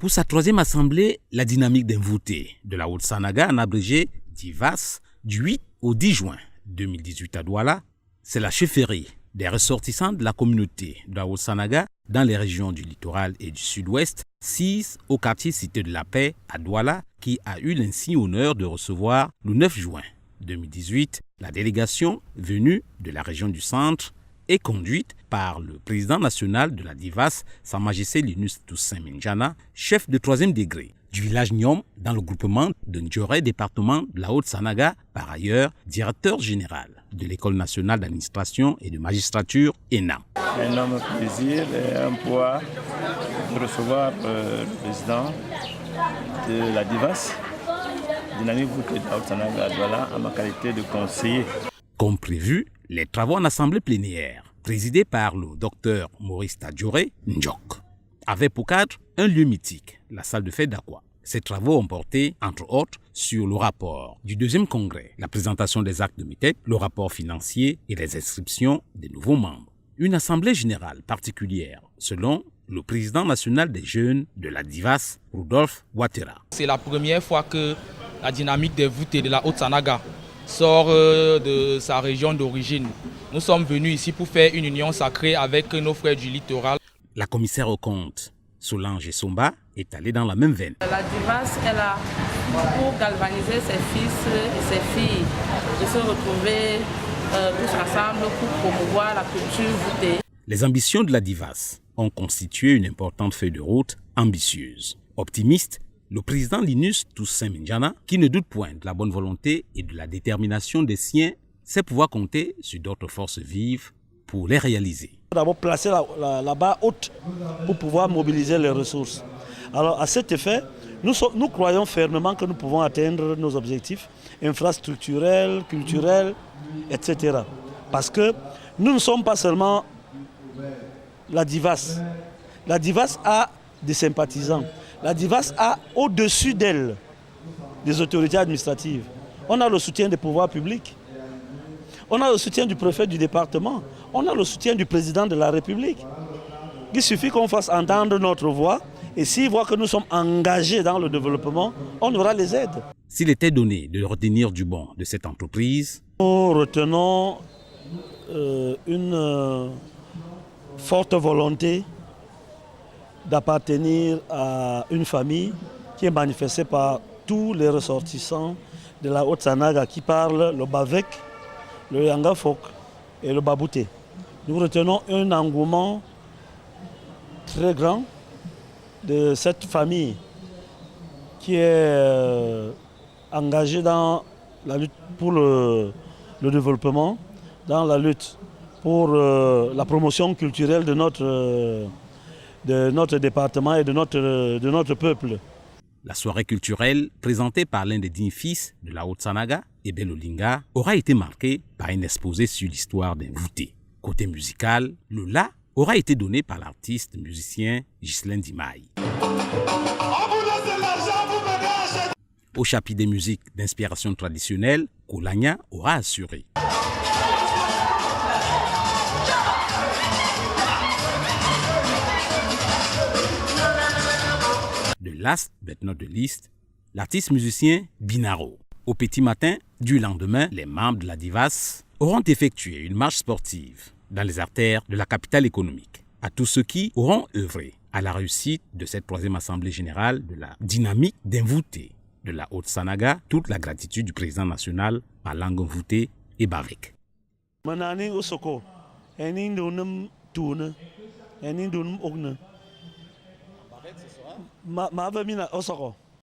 Pour sa troisième assemblée, la dynamique d'envoûté de la Haute-Sanaga, en abrégé DIVAS, du 8 au 10 juin 2018 à Douala, c'est la chefferie des ressortissants de la communauté de la Haute-Sanaga dans les régions du littoral et du sud-ouest, 6 au quartier Cité de la Paix à Douala, qui a eu l'insigne honneur de recevoir le 9 juin 2018 la délégation venue de la région du centre et conduite par le président national de la DIVAS, Sa Majesté Linus Toussaint Minjana, chef de 3e degré du village Nyom dans le groupement de Ndjoré, département de la Haute-Sanaga, par ailleurs directeur général de l'École nationale d'administration et de magistrature ENAM. Un énorme plaisir et un poids de recevoir le président de la DIVAS, Dynamique Envoûté de la Haute-Sanaga à Douala, en ma qualité de conseiller. Comme prévu, les travaux en assemblée plénière, présidés par le docteur Maurice Tadjoré Ndjok, avaient pour cadre un lieu mythique, la salle de fête d'Aqua. Ces travaux ont porté, entre autres, sur le rapport du 2e congrès, la présentation des actes de MITEC, le rapport financier et les inscriptions des nouveaux membres. Une assemblée générale particulière, selon le président national des jeunes de la DIVAS, Rudolf Ouattara. C'est la première fois que la dynamique des voûtés de la Haute-Sanaga sort de sa région d'origine. Nous sommes venus ici pour faire une union sacrée avec nos frères du littoral. La commissaire aux comptes, Solange Essomba, est allée dans la même veine. La DIVAS est là pour galvaniser ses fils et ses filles de se retrouver tous ensemble pour promouvoir la culture voûtée. Les ambitions de la DIVAS ont constitué une importante feuille de route ambitieuse. Optimiste, le président Linus Toussaint Minjana, qui ne doute point de la bonne volonté et de la détermination des siens, sait pouvoir compter sur d'autres forces vives pour les réaliser. D'abord placer la barre haute pour pouvoir mobiliser les ressources. Alors à cet effet, nous croyons fermement que nous pouvons atteindre nos objectifs infrastructurels, culturels, etc. Parce que nous ne sommes pas seulement la DIVAS. La DIVAS a des sympathisants. La DIVAS a au-dessus d'elle des autorités administratives. On a le soutien des pouvoirs publics. On a le soutien du préfet du département. On a le soutien du président de la République. Il suffit qu'on fasse entendre notre voix et s'ils voient que nous sommes engagés dans le développement, on aura les aides. S'il était donné de retenir du bon de cette entreprise, nous retenons une forte volonté d'appartenir à une famille qui est manifestée par tous les ressortissants de la Haute-Sanaga qui parlent le Bavek, le Yangafok et le Babouté. Nous retenons un engouement très grand de cette famille qui est engagée dans la lutte pour le développement, dans la lutte pour la promotion culturelle de notre département et de notre peuple. La soirée culturelle, présentée par l'un des dignes fils de la Haute-Sanaga, Ebel Olinga, aura été marquée par un exposé sur l'histoire d'un voûté. Côté musical, le la aura été donné par l'artiste musicien Ghislain Dimaï. Au chapitre des musiques d'inspiration traditionnelle, Kolanya aura assuré. De last but not the least, l'artiste musicien Binaro. Au petit matin du lendemain, les membres de la DIVAS auront effectué une marche sportive dans les artères de la capitale économique. À tous ceux qui auront œuvré à la réussite de cette 3e assemblée générale de la dynamique d'envoûté de la Haute-Sanaga, toute la gratitude du président national par langue envoûtée et bavek. Ma